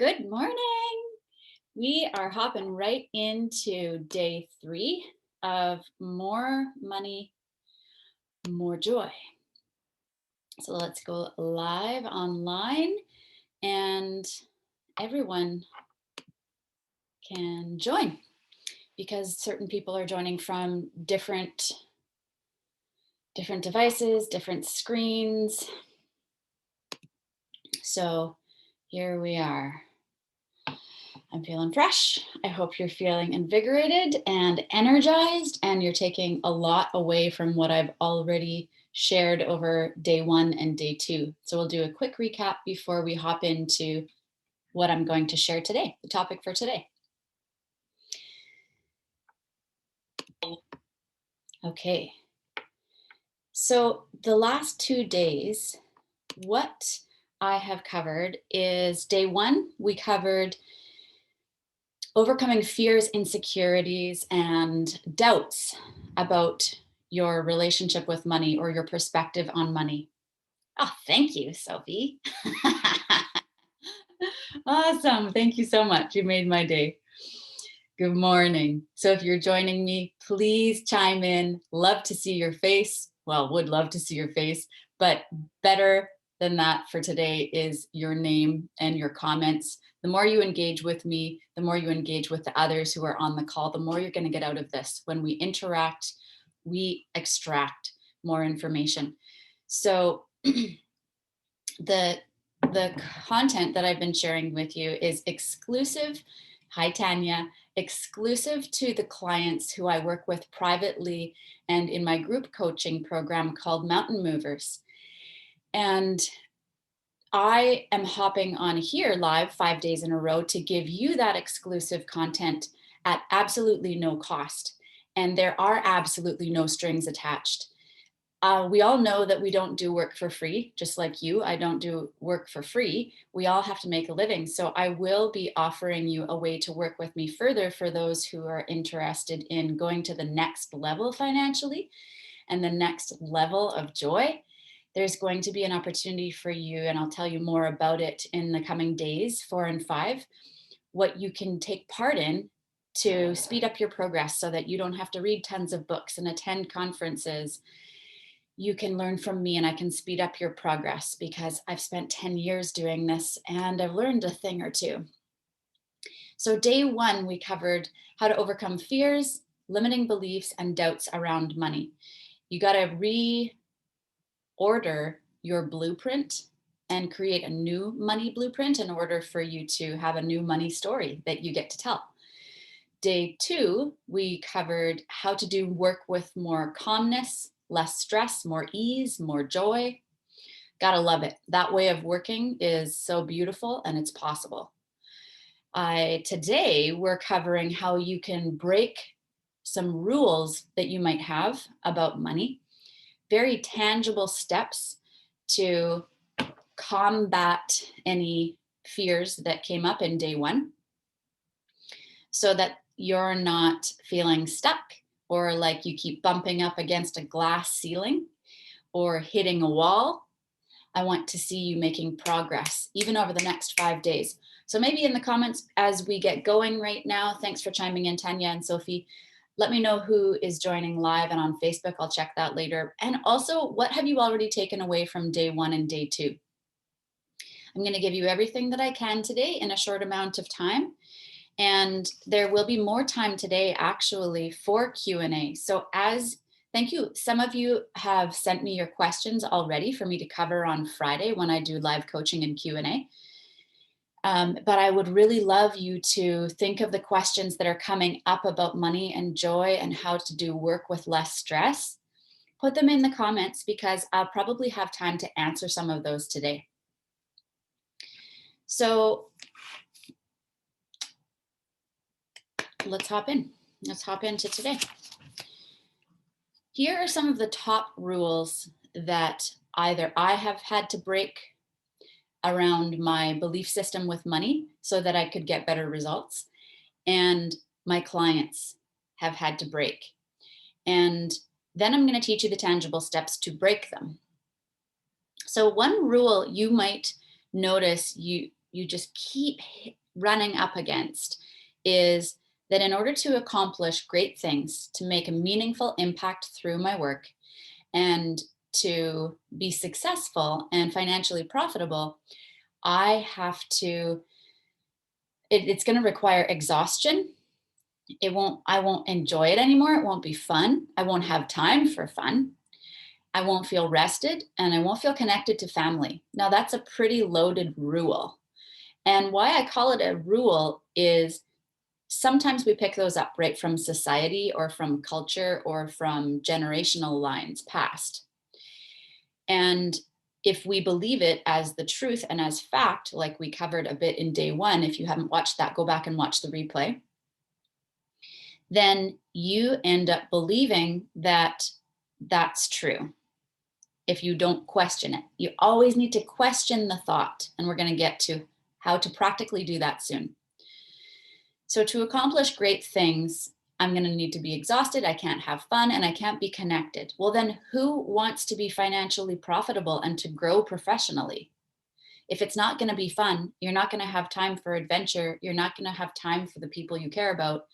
Good morning. We are hopping right into day 3 of more money, more joy. So let's go live online and everyone can join because certain people are joining from different devices, different screens. So here we are. I'm feeling fresh. I hope you're feeling invigorated and energized, and you're taking a lot away from what I've already shared over day 1 and day 2. So we'll do a quick recap before we hop into what I'm going to share today, the topic for today. Okay. So the last 2 days, what I have covered is day 1, we covered overcoming fears, insecurities, and doubts about your relationship with money or your perspective on money. Oh, thank you, Sophie. Awesome. Thank you so much. You made my day. Good morning. So if you're joining me, please chime in. Love to see your face. Well, would love to see your face, but better than that for today is your name and your comments. The more you engage with me, the more you engage with the others who are on the call, the more you're going to get out of this. When we interact, we extract more information. So the content that I've been sharing with you is exclusive. Hi, Tanya. Exclusive to the clients who I work with privately and in my group coaching program called Mountain Movers. And I am hopping on here live 5 days in a row to give you that exclusive content at absolutely no cost. And there are absolutely no strings attached. We all know that we don't do work for free, just like you. I don't do work for free. We all have to make a living. So I will be offering you a way to work with me further for those who are interested in going to the next level financially and the next level of joy. There's going to be an opportunity for you, and I'll tell you more about it in the coming days, 4 and 5, what you can take part in to speed up your progress so that you don't have to read tons of books and attend conferences. You can learn from me and I can speed up your progress because I've spent 10 years doing this and I've learned a thing or two. So day 1, we covered how to overcome fears, limiting beliefs, and doubts around money. You got to reorder your blueprint and create a new money blueprint in order for you to have a new money story that you get to tell. Day 2, we covered how to do work with more calmness, less stress, more ease, more joy. Gotta love it. That way of working is so beautiful and it's possible. Today, we're covering how you can break some rules that you might have about money, very tangible steps to combat any fears that came up in day 1 so that you're not feeling stuck or like you keep bumping up against a glass ceiling or hitting a wall. I want to see you making progress even over the next 5 days. So maybe in the comments as we get going right now, thanks for chiming in, Tanya and Sophie. Let me know who is joining live and on Facebook. I'll check that later. And also, what have you already taken away from day 1 and day 2? I'm going to give you everything that I can today in a short amount of time. And there will be more time today actually for Q&A. So thank you. Some of you have sent me your questions already for me to cover on Friday when I do live coaching and Q&A. But I would really love you to think of the questions that are coming up about money and joy and how to do work with less stress. Put them in the comments because I'll probably have time to answer some of those today. So let's hop in. Let's hop into today. Here are some of the top rules that either I have had to break around my belief system with money so that I could get better results, and my clients have had to break. And then I'm going to teach you the tangible steps to break them. So one rule you might notice you just keep running up against is that in order to accomplish great things, to make a meaningful impact through my work, and to be successful and financially profitable, I have to, it's going to require exhaustion. I won't enjoy it anymore. It won't be fun. I won't have time for fun. I won't feel rested and I won't feel connected to family. Now, that's a pretty loaded rule. And why I call it a rule is sometimes we pick those up right from society or from culture or from generational lines past. And if we believe it as the truth and as fact, like we covered a bit in day one, if you haven't watched that, go back and watch the replay, then you end up believing that that's true. If you don't question it, you always need to question the thought. And we're going to get to how to practically do that soon. So to accomplish great things, I'm going to need to be exhausted. I can't have fun and I can't be connected. Well, then who wants to be financially profitable and to grow professionally? If it's not going to be fun, you're not going to have time for adventure. You're not going to have time for the people you care about.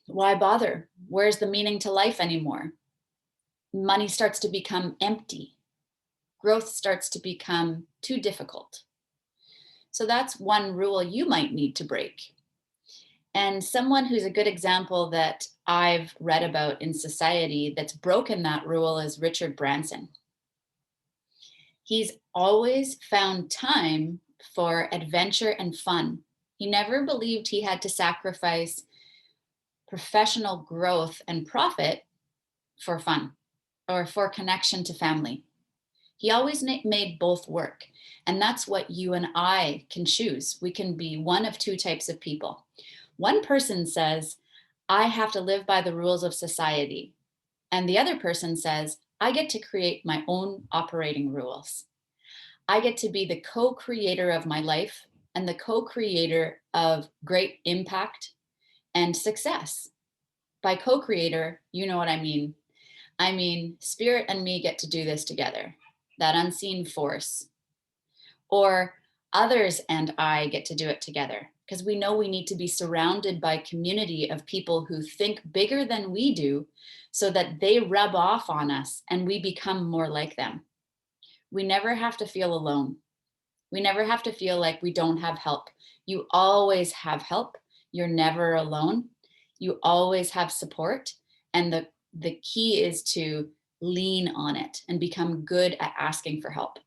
Why bother? Where's the meaning to life anymore? Money starts to become empty. Growth starts to become too difficult. So that's one rule you might need to break. And someone who's a good example that I've read about in society that's broken that rule is Richard Branson. He's always found time for adventure and fun. He never believed he had to sacrifice professional growth and profit for fun or for connection to family. He always made both work. And that's what you and I can choose. We can be one of two types of people. One person says, I have to live by the rules of society. And the other person says, I get to create my own operating rules. I get to be the co-creator of my life and the co-creator of great impact and success. By co-creator, you know what I mean. I mean, spirit and me get to do this together, that unseen force. Or others and I get to do it together because we know we need to be surrounded by a community of people who think bigger than we do so that they rub off on us and we become more like them. We never have to feel alone. We never have to feel like we don't have help. You always have help. You're never alone. You always have support. And the key is to lean on it and become good at asking for help.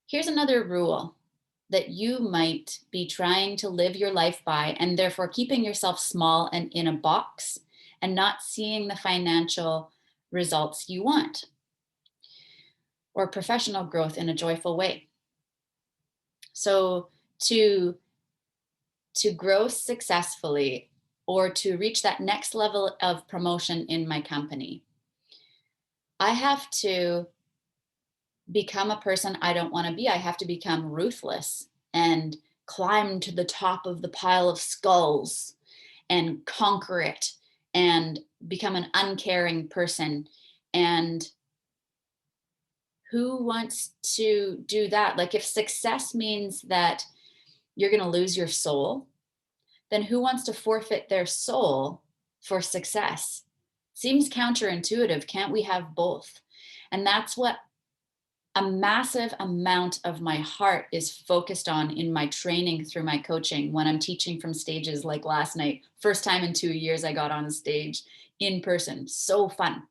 Here's another rule that you might be trying to live your life by, and therefore keeping yourself small and in a box and not seeing the financial results you want or professional growth in a joyful way. So to grow successfully or to reach that next level of promotion in my company, I have to become a person I don't want to be. I have to become ruthless and climb to the top of the pile of skulls and conquer it and become an uncaring person. And who wants to do that? Like, if success means that you're going to lose your soul, then who wants to forfeit their soul for success? Seems counterintuitive. Can't we have both? And that's what a massive amount of my heart is focused on in my training through my coaching when I'm teaching from stages like last night. First time in 2 years I got on stage in person. So fun.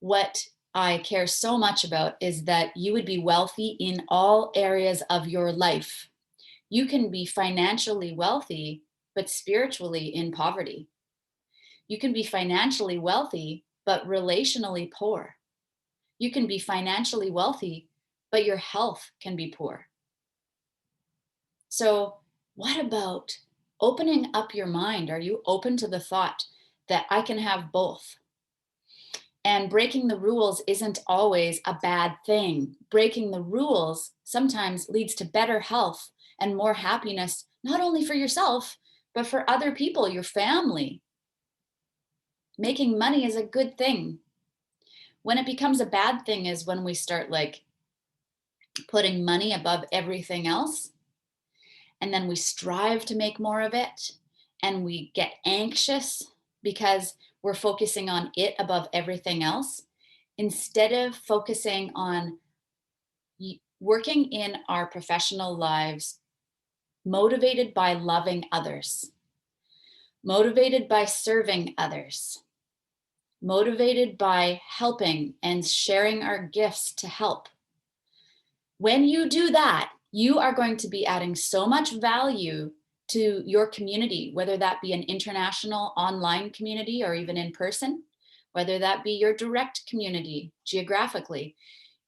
What I care so much about is that you would be wealthy in all areas of your life. You can be financially wealthy, but spiritually in poverty. You can be financially wealthy, but relationally poor. You can be financially wealthy, but your health can be poor. So, what about opening up your mind? Are you open to the thought that I can have both? And breaking the rules isn't always a bad thing. Breaking the rules sometimes leads to better health and more happiness, not only for yourself, but for other people, your family. Making money is a good thing. When it becomes a bad thing is when we start like putting money above everything else. And then we strive to make more of it. And we get anxious because we're focusing on it above everything else, instead of focusing on working in our professional lives motivated by loving others, motivated by serving others, motivated by helping and sharing our gifts to help. When you do that, you are going to be adding so much value to your community, whether that be an international online community or even in person, whether that be your direct community geographically.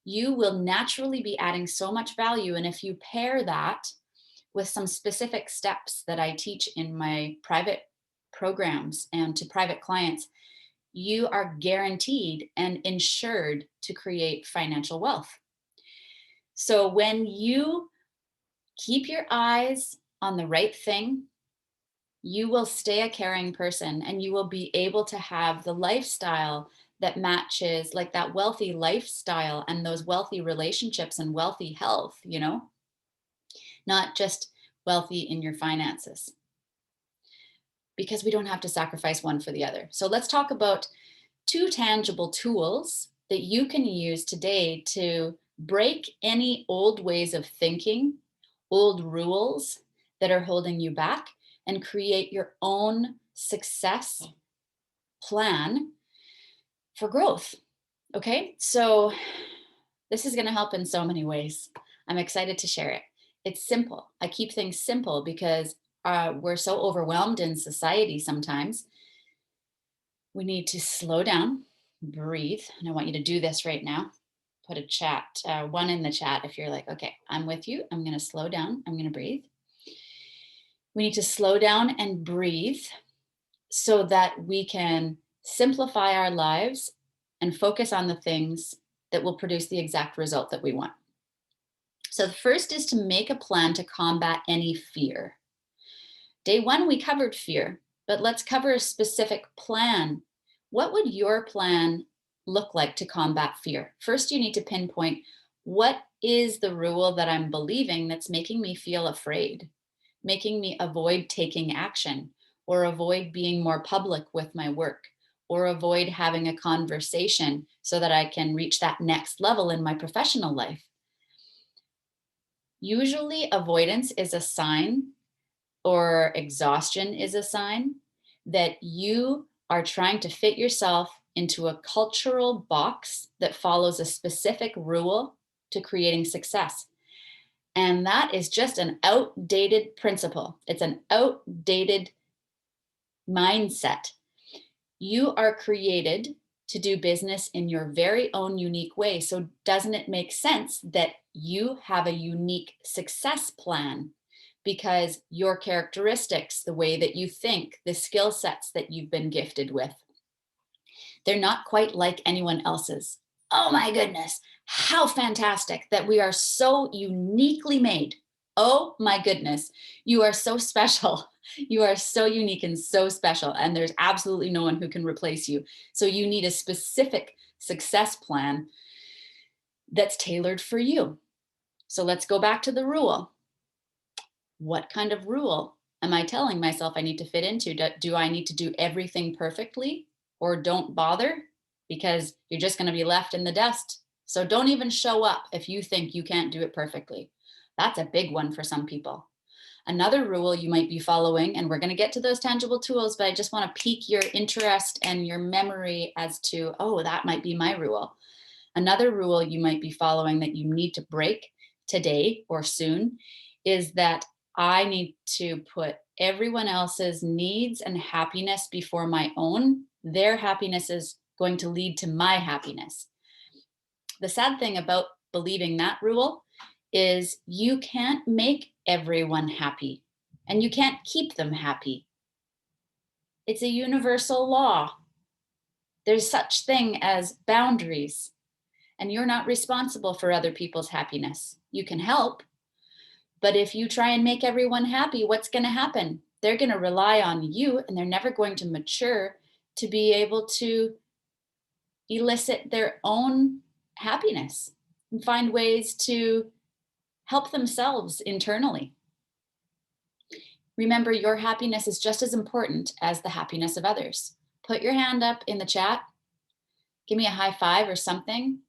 You will naturally be adding so much value. And if you pair that with some specific steps that I teach in my private programs and to private clients, you are guaranteed and insured to create financial wealth. So when you keep your eyes on the right thing, you will stay a caring person and you will be able to have the lifestyle that matches, like that wealthy lifestyle and those wealthy relationships and wealthy health, not just wealthy in your finances, because we don't have to sacrifice one for the other. So let's talk about 2 tangible tools that you can use today to break any old ways of thinking, old rules that are holding you back, and create your own success plan for growth. Okay, so this is going to help in so many ways. I'm excited to share it. It's simple. I keep things simple because we're so overwhelmed in society sometimes. We need to slow down, breathe. And I want you to do this right now. Put a chat, one in the chat if you're like, okay, I'm with you. I'm going to slow down. I'm going to breathe. We need to slow down and breathe so that we can simplify our lives and focus on the things that will produce the exact result that we want. So the first is to make a plan to combat any fear. Day 1, we covered fear, but let's cover a specific plan. What would your plan look like to combat fear? First, you need to pinpoint, what is the rule that I'm believing that's making me feel afraid, making me avoid taking action, or avoid being more public with my work, or avoid having a conversation so that I can reach that next level in my professional life. Usually avoidance is a sign, or exhaustion is a sign that you are trying to fit yourself into a cultural box that follows a specific rule to creating success. And that is just an outdated principle. It's an outdated mindset. You are created to do business in your very own unique way. So doesn't it make sense that you have a unique success plan? Because your characteristics, the way that you think, the skill sets that you've been gifted with, they're not quite like anyone else's. Oh my goodness, how fantastic that we are so uniquely made. Oh my goodness, you are so special. You are so unique and so special, and there's absolutely no one who can replace you. So you need a specific success plan that's tailored for you. So let's go back to the rule. What kind of rule am I telling myself I need to fit into? Do I need to do everything perfectly, or don't bother, because you're just going to be left in the dust? So don't even show up if you think you can't do it perfectly. That's a big one for some people. Another rule you might be following, and we're going to get to those tangible tools, but I just want to pique your interest and your memory as to, oh, that might be my rule. Another rule you might be following that you need to break today or soon is that I need to put everyone else's needs and happiness before my own. Their happiness is going to lead to my happiness. The sad thing about believing that rule is you can't make everyone happy, and you can't keep them happy. It's a universal law. There's such thing as boundaries, and you're not responsible for other people's happiness. You can help, but if you try and make everyone happy, what's going to happen? They're going to rely on you, and they're never going to mature to be able to elicit their own happiness and find ways to help themselves internally. Remember, your happiness is just as important as the happiness of others. Put your hand up in the chat. Give me a high five or something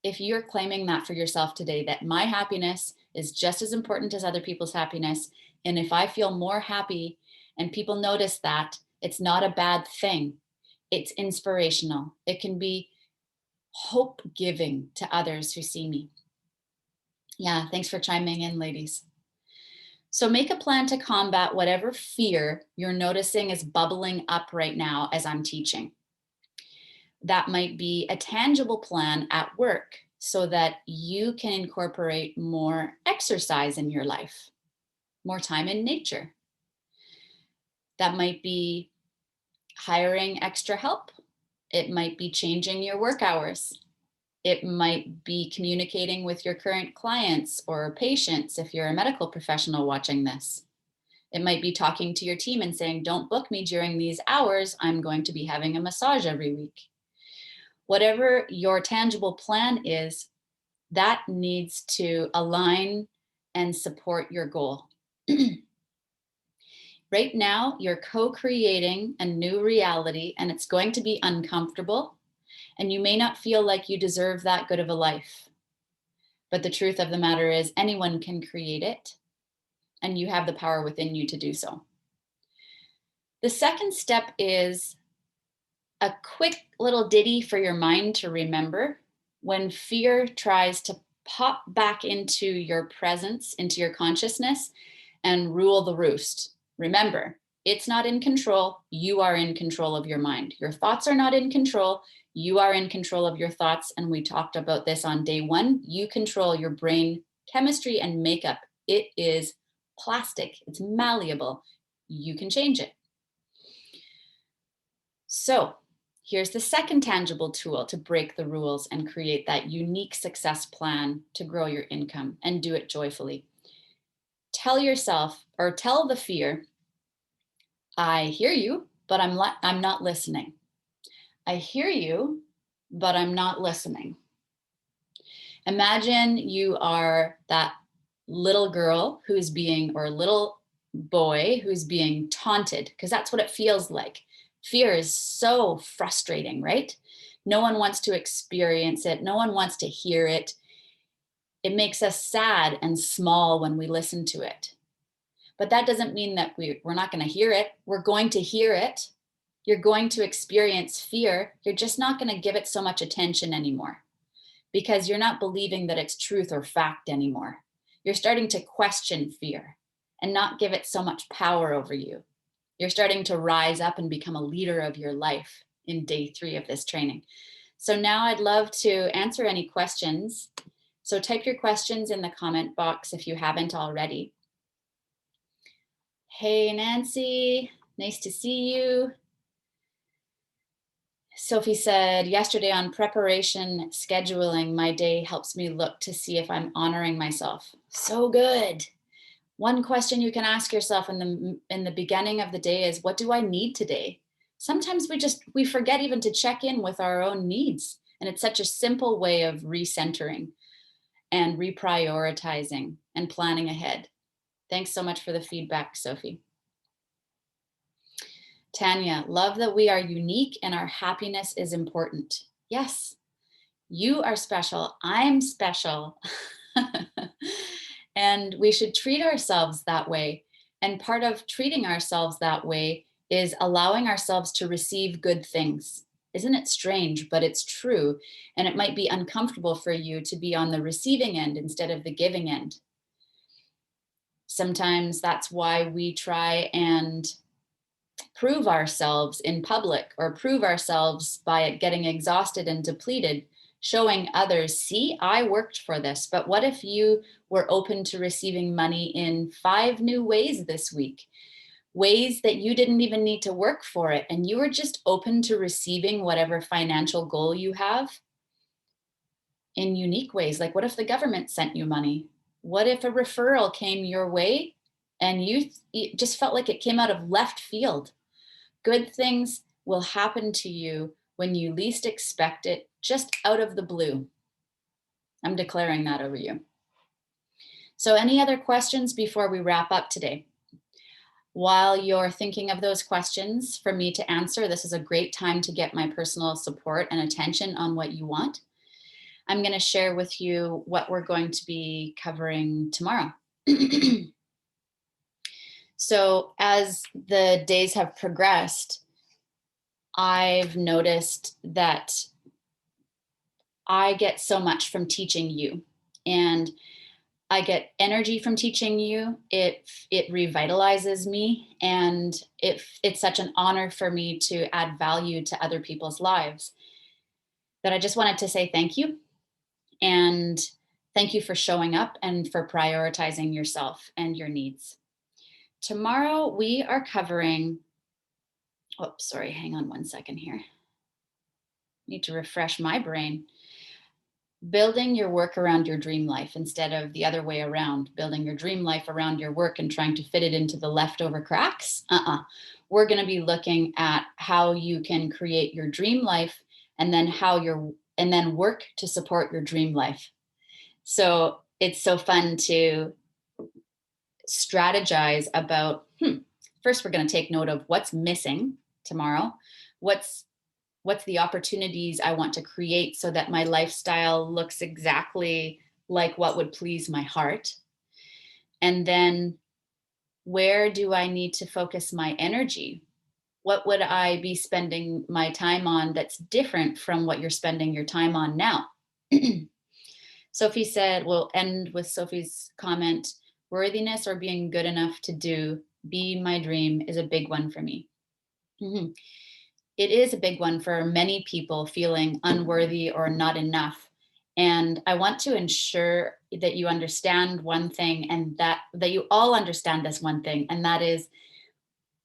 if you're claiming that for yourself today, that my happiness is just as important as other people's happiness. And if I feel more happy and people notice that, it's not a bad thing. It's inspirational. It can be hope giving to others who see me. Yeah, thanks for chiming in, ladies. So make a plan to combat whatever fear you're noticing is bubbling up right now as I'm teaching. That might be a tangible plan at work so that you can incorporate more exercise in your life, more time in nature. That might be hiring extra help. It might be changing your work hours. It might be communicating with your current clients or patients if you're a medical professional watching this. It might be talking to your team and saying, don't book me during these hours. I'm going to be having a massage every week. Whatever your tangible plan is, that needs to align and support your goal. Right now, you're co-creating a new reality, and it's going to be uncomfortable, and you may not feel like you deserve that good of a life. But the truth of the matter is, anyone can create it, and you have the power within you to do so. The second step is a quick little ditty for your mind to remember when fear tries to pop back into your presence, into your consciousness, and rule the roost. Remember, it's not in control. You are in control of your mind. Your thoughts are not in control. You are in control of your thoughts. And we talked about this on day one. You control your brain chemistry and makeup. It is plastic. It's malleable. You can change it. So here's the second tangible tool to break the rules and create that unique success plan to grow your income and do it joyfully. Tell yourself, or tell the fear, I hear you, but I'm not listening. I hear you, but I'm not listening. Imagine you are that little girl who's being, or little boy who's being taunted, because that's what it feels like. Fear is so frustrating, right? No one wants to experience it. No one wants to hear it. It makes us sad and small when we listen to it. But that doesn't mean that we're not going to hear it. We're going to hear it. You're going to experience fear. You're just not going to give it so much attention anymore because you're not believing that it's truth or fact anymore. You're starting to question fear and not give it so much power over you. You're starting to rise up and become a leader of your life in day 3 of this training. So now I'd love to answer any questions. So type your questions in the comment box if you haven't already. Hey, Nancy, nice to see you. Sophie said, yesterday on preparation scheduling, my day helps me look to see if I'm honoring myself. So good. One question you can ask yourself in the beginning of the day is, what do I need today? Sometimes we forget even to check in with our own needs. And it's such a simple way of recentering and reprioritizing and planning ahead. Thanks so much for the feedback, Sophie. Tanya, love that we are unique and our happiness is important. Yes, you are special. I'm special. And we should treat ourselves that way. And part of treating ourselves that way is allowing ourselves to receive good things. Isn't it strange? But it's true. And it might be uncomfortable for you to be on the receiving end instead of the giving end. Sometimes that's why we try and prove ourselves in public or prove ourselves by getting exhausted and depleted, showing others, see, I worked for this. But what if you were open to receiving money in 5 new ways this week? Ways that you didn't even need to work for it. And you were just open to receiving whatever financial goal you have in unique ways. Like, what if the government sent you money? What if a referral came your way and you just felt like it came out of left field? Good things will happen to you when you least expect it, just out of the blue. I'm declaring that over you. So any other questions before we wrap up today? While you're thinking of those questions for me to answer, this is a great time to get my personal support and attention on what you want. I'm going to share with you what we're going to be covering tomorrow. So, as the days have progressed, I've noticed that I get so much from teaching you. And I get energy from teaching you. It revitalizes me, and it's such an honor for me to add value to other people's lives that I just wanted to say thank you, and thank you for showing up and for prioritizing yourself and your needs. Tomorrow we are covering, oops, sorry, hang on one second here. Need to refresh my brain. Building your work around your dream life instead of the other way around, building your dream life around your work and trying to fit it into the leftover cracks. We're going to be looking at how you can create your dream life, and then and then work to support your dream life. So it's so fun to strategize about, first we're going to take note of what's missing tomorrow. What's the opportunities I want to create so that my lifestyle looks exactly like what would please my heart? And then where do I need to focus my energy? What would I be spending my time on that's different from what you're spending your time on now? Sophie said, we'll end with Sophie's comment, worthiness or being good enough to be my dream is a big one for me. It is a big one for many people, feeling unworthy or not enough. And I want to ensure that you understand one thing, and that you all understand this one thing, and that is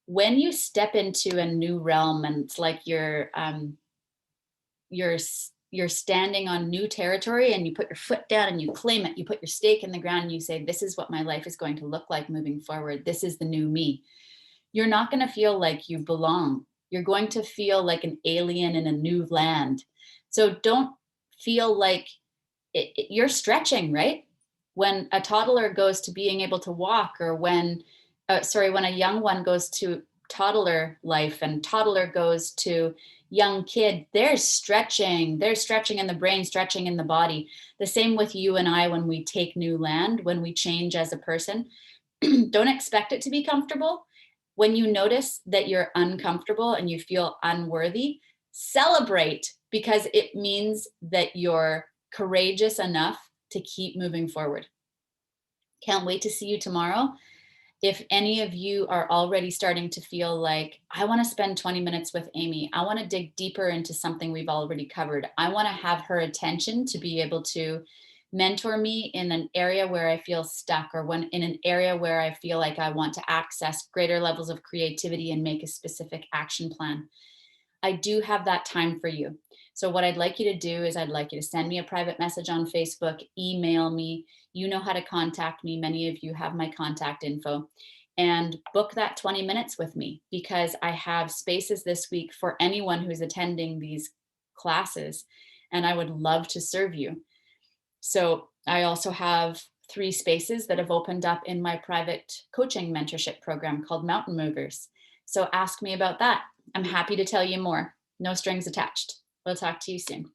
when you step into a new realm, and it's like you're standing on new territory, and you put your foot down and you claim it, you put your stake in the ground and you say, this is what my life is going to look like moving forward. This is the new me. You're not going to feel like you belong. You're going to feel like an alien in a new land. So don't feel like you're stretching, right? When a toddler goes to being able to walk, or when a young one goes to toddler life and toddler goes to young kid, they're stretching in the brain, stretching in the body. The same with you and I when we take new land, when we change as a person. Don't expect it to be comfortable. When you notice that you're uncomfortable and you feel unworthy, celebrate, because it means that you're courageous enough to keep moving forward. Can't wait to see you tomorrow. If any of you are already starting to feel like, I want to spend 20 minutes with Amy, I want to dig deeper into something we've already covered, I want to have her attention to be able to mentor me in an area where I feel stuck, or when in an area where I feel like I want to access greater levels of creativity and make a specific action plan, I do have that time for you. So what I'd like you to do is I'd like you to send me a private message on Facebook, email me. You know how to contact me. Many of you have my contact info, and book that 20 minutes with me, because I have spaces this week for anyone who's attending these classes, and I would love to serve you. So I also have 3 spaces that have opened up in my private coaching mentorship program called Mountain Movers. So ask me about that. I'm happy to tell you more. No strings attached. We'll talk to you soon.